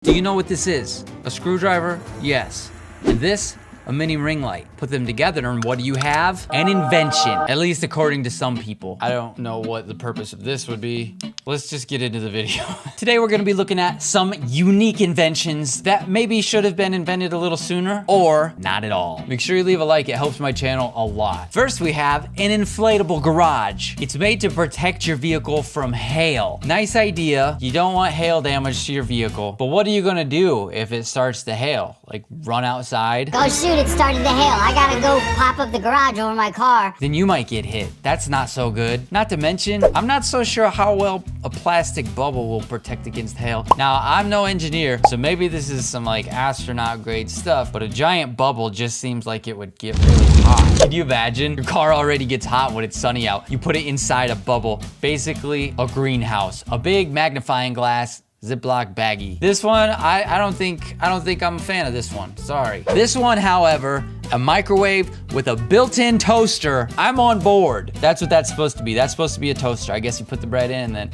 Do you know what this is? A screwdriver? Yes. And this? A mini ring light. Put them together and what do you have? An invention, at least according to some people. I don't know what the purpose of this would be. Let's just get into the video. Today we're gonna be looking at some unique inventions that maybe should have been invented a little sooner or not at all. Make sure you leave a like, it helps my channel a lot. First we have an inflatable garage. It's made to protect your vehicle from hail. Nice idea. You don't want hail damage to your vehicle, but what are you gonna do if it starts to hail? Like run outside? Oh shoot, it started to hail. I gotta go pop up the garage over my car. Then you might get hit. That's not so good. Not to mention, I'm not so sure how well a plastic bubble will protect against hail. Now, I'm no engineer, so maybe this is some like astronaut grade stuff, but a giant bubble just seems like it would get really hot. Can you imagine? Your car already gets hot when it's sunny out. You put it inside a bubble, basically a greenhouse, a big magnifying glass, Ziploc baggie. This one, I don't think I'm a fan of this one. Sorry. This one, however, a microwave with a built-in toaster. I'm on board. That's what that's supposed to be. That's supposed to be a toaster. I guess you put the bread in and then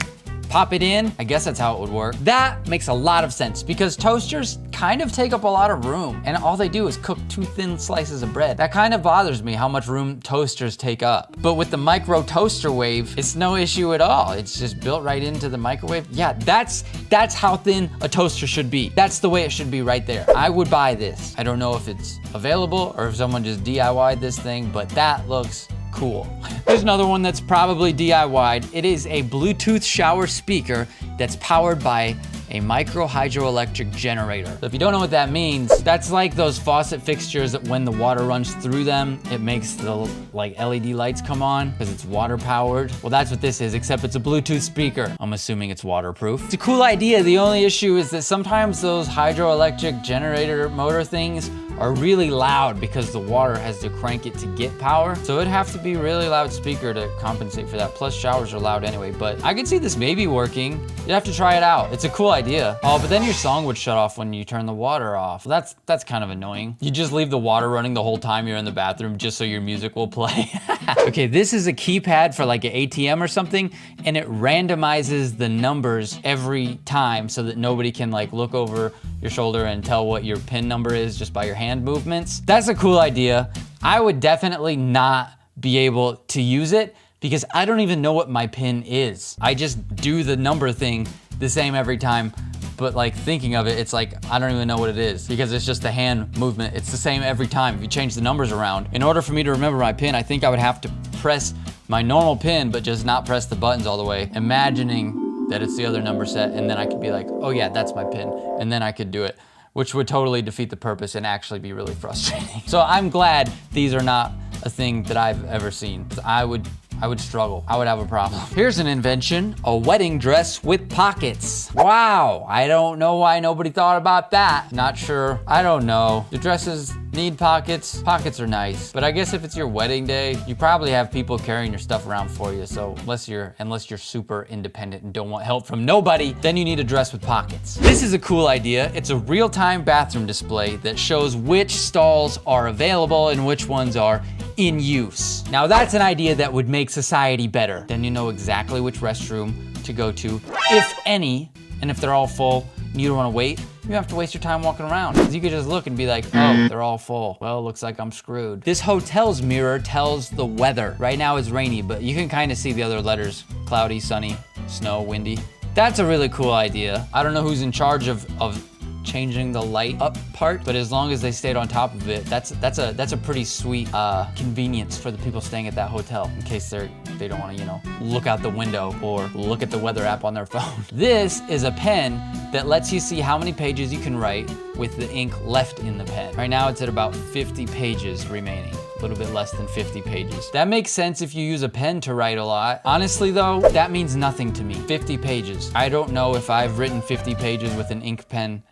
pop it in. I guess that's how it would work. That makes a lot of sense because toasters kind of take up a lot of room and all they do is cook 2 thin slices of bread. That kind of bothers me how much room toasters take up. But with the micro toaster wave, it's no issue at all. It's just built right into the microwave. Yeah, that's how thin a toaster should be. That's the way it should be right there. I would buy this. I don't know if it's available or if someone just DIY'd this thing, but that looks cool. There's another one that's probably DIY'd. It is a Bluetooth shower speaker that's powered by a micro hydroelectric generator. So if you don't know what that means, that's like those faucet fixtures that when the water runs through them, it makes the like LED lights come on because it's water powered. Well, that's what this is, except it's a Bluetooth speaker. I'm assuming it's waterproof. It's a cool idea. The only issue is that sometimes those hydroelectric generator motor things are really loud because the water has to crank it to get power. So it'd have to be a really loud speaker to compensate for that. Plus showers are loud anyway, but I could see this maybe working. You'd have to try it out. It's a cool idea. Oh, but then your song would shut off when you turn the water off. That's kind of annoying. You just leave the water running the whole time you're in the bathroom just so your music will play. Okay, this is a keypad for like an ATM or something, and it randomizes the numbers every time so that nobody can like look over your shoulder and tell what your PIN number is just by your hand movements. That's a cool idea. I would definitely not be able to use it because I don't even know what my PIN is. I just do the number thing the same every time, but like thinking of it, it's like, I don't even know what it is because it's just a hand movement. It's the same every time if you change the numbers around. In order for me to remember my PIN, I think I would have to press my normal PIN, but just not press the buttons all the way, imagining that it's the other number set, and then I could be like, oh yeah, that's my PIN, and then I could do it, which would totally defeat the purpose and actually be really frustrating. So I'm glad these are not a thing that I've ever seen. I would struggle. I would have a problem. Here's an invention, a wedding dress with pockets. Wow, I don't know why nobody thought about that. Not sure, I don't know. Do dresses need pockets? Pockets are nice, but I guess if it's your wedding day, you probably have people carrying your stuff around for you. So unless you're super independent and don't want help from nobody, then you need a dress with pockets. This is a cool idea. It's a real-time bathroom display that shows which stalls are available and which ones are in use. Now that's an idea that would make society better. Then you know exactly which restroom to go to, if any, and if they're all full and you don't wanna wait, you don't have to waste your time walking around. Cause you could just look and be like, oh, they're all full. Well, looks like I'm screwed. This hotel's mirror tells the weather. Right now it's rainy, but you can kind of see the other letters, cloudy, sunny, snow, windy. That's a really cool idea. I don't know who's in charge of changing the light up part, but as long as they stayed on top of it, that's a pretty sweet convenience for the people staying at that hotel in case they don't want to, you know, look out the window or look at the weather app on their phone. This is a pen that lets you see how many pages you can write with the ink left in the pen. Right now it's at about 50 pages remaining. A little bit less than 50 pages. That makes sense if you use a pen to write a lot. Honestly though, that means nothing to me. 50 pages. I don't know if I've written 50 pages with an ink pen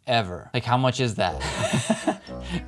ever. Like how much is that?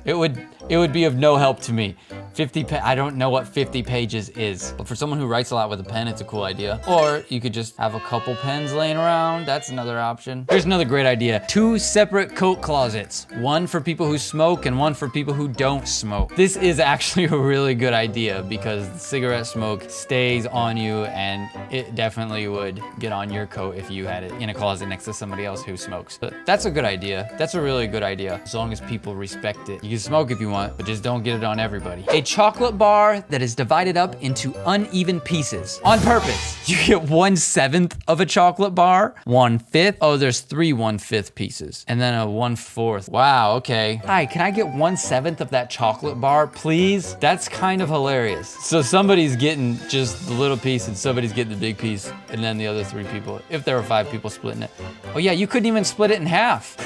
It would be of no help to me. I don't know what 50 pages is, but for someone who writes a lot with a pen, it's a cool idea. Or you could just have a couple pens laying around. That's another option. Here's another great idea. 2 separate coat closets. One for people who smoke and one for people who don't smoke. This is actually a really good idea because cigarette smoke stays on you and it definitely would get on your coat if you had it in a closet next to somebody else who smokes. But that's a good idea. That's a really good idea as long as people respect it. You can smoke if you want, but just don't get it on everybody. A chocolate bar that is divided up into uneven pieces on purpose. You get 1/7 of a chocolate bar, 1/5. Oh, there's 3 1/5 pieces and then a 1/4. Wow, okay. Hi, can I get 1/7 of that chocolate bar, please? That's kind of hilarious. So somebody's getting just the little piece and somebody's getting the big piece and then the other 3 people, if there were 5 people splitting it. Oh yeah, you couldn't even split it in half.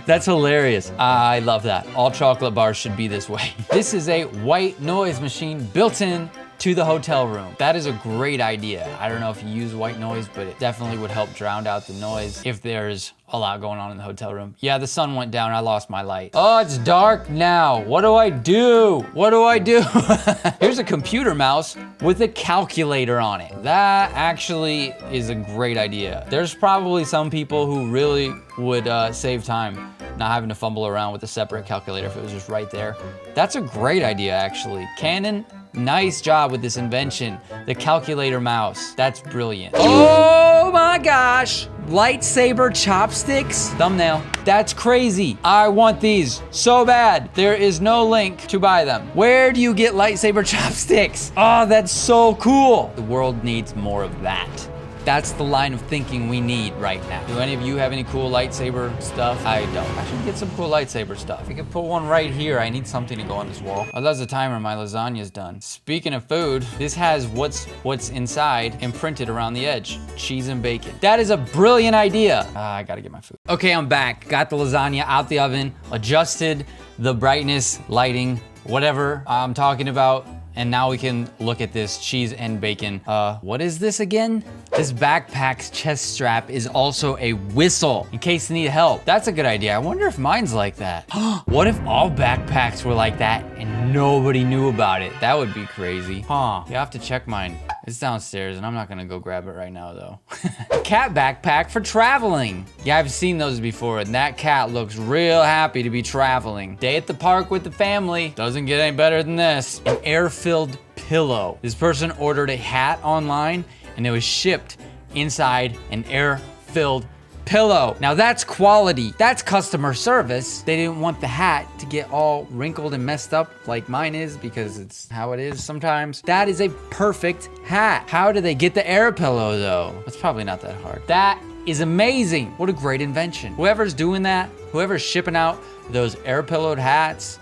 That's hilarious. I love that. All chocolate bars should be this way. This is a white noise machine built in to the hotel room. That is a great idea. I don't know if you use white noise, but it definitely would help drown out the noise if there's a lot going on in the hotel room. Yeah, the sun went down, I lost my light. Oh, it's dark now. What do I do? What do I do? Here's a computer mouse with a calculator on it. That actually is a great idea. There's probably some people who really would save time not having to fumble around with a separate calculator if it was just right there. That's a great idea, actually. Canon, nice job with this invention. The calculator mouse, that's brilliant. Oh my gosh, lightsaber chopsticks. Thumbnail, that's crazy. I want these so bad. There is no link to buy them. Where do you get lightsaber chopsticks? Oh, that's so cool. The world needs more of that. That's the line of thinking we need right now. Do any of you have any cool lightsaber stuff? I don't. I should get some cool lightsaber stuff. I could put one right here. I need something to go on this wall. Oh, that's the timer. My lasagna's done. Speaking of food, this has what's inside imprinted around the edge. Cheese and bacon. That is a brilliant idea. I gotta get my food. Okay, I'm back. Got the lasagna out the oven, adjusted the brightness, lighting, whatever I'm talking about. And now we can look at this cheese and bacon. What is this again? This backpack's chest strap is also a whistle in case you need help. That's a good idea. I wonder if mine's like that. What if all backpacks were like that and nobody knew about it? That would be crazy. Huh, you have to check mine. It's downstairs and I'm not gonna go grab it right now though. Cat backpack for traveling. Yeah, I've seen those before and that cat looks real happy to be traveling. Day at the park with the family. Doesn't get any better than this. An air-filled pillow. This person ordered a hat online and it was shipped inside an air-filled pillow. Now that's quality. That's customer service. They didn't want the hat to get all wrinkled and messed up like mine is because it's how it is sometimes. That is a perfect hat. How do they get the air pillow though? It's probably not that hard. That is amazing. What a great invention. Whoever's doing that, whoever's shipping out those air pillowed hats,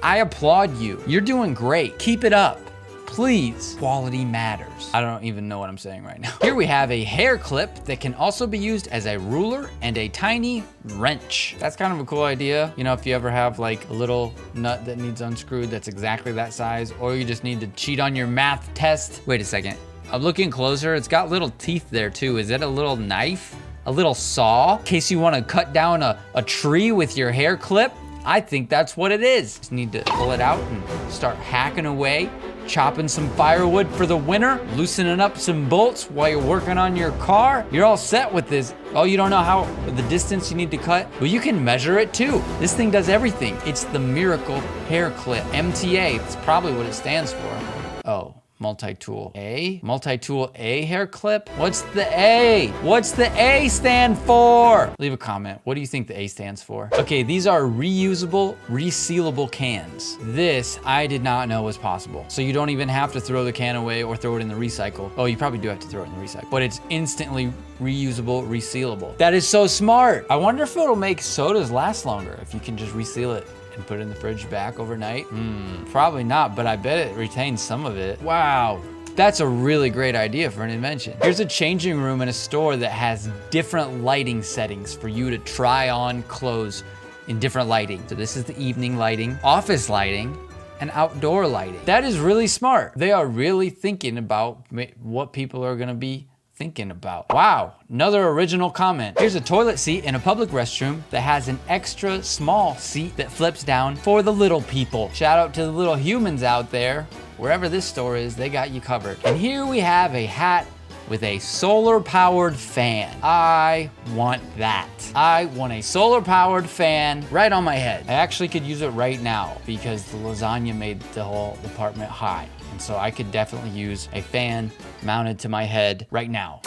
I applaud you. You're doing great. Keep it up. Please. Quality matters. I don't even know what I'm saying right now. Here we have a hair clip that can also be used as a ruler and a tiny wrench. That's kind of a cool idea. You know, if you ever have like a little nut that needs unscrewed that's exactly that size, or you just need to cheat on your math test. Wait a second. I'm looking closer. It's got little teeth there too. Is it a little knife? A little saw? In case you want to cut down a tree with your hair clip? I think that's what it is. Just need to pull it out and start hacking away, chopping some firewood for the winter, loosening up some bolts while you're working on your car. You're all set with this. Oh, you don't know how the distance you need to cut? Well, you can measure it too. This thing does everything. It's the Miracle Hair Clip, MTA. That's probably what it stands for. Oh. Multi-tool A? Multi-tool A hair clip? What's the A? What's the A stand for? Leave a comment. What do you think the A stands for? Okay, these are reusable, resealable cans. This I did not know was possible. So you don't even have to throw the can away or throw it in the recycle. Oh, you probably do have to throw it in the recycle. But it's instantly reusable, resealable. That is so smart. I wonder if it'll make sodas last longer if you can just reseal it and put it in the fridge back overnight? Probably not, but I bet it retains some of it. Wow, that's a really great idea for an invention. Here's a changing room in a store that has different lighting settings for you to try on clothes in different lighting. So this is the evening lighting, office lighting, and outdoor lighting. That is really smart. They are really thinking about what people are gonna be thinking about. Wow, another original comment. Here's a toilet seat in a public restroom that has an extra small seat that flips down for the little people. Shout out to the little humans out there. Wherever this store is, they got you covered. And here we have a hat with a solar powered fan. I want that. I want a solar powered fan right on my head. I actually could use it right now because the lasagna made the whole apartment hot. And so I could definitely use a fan mounted to my head right now.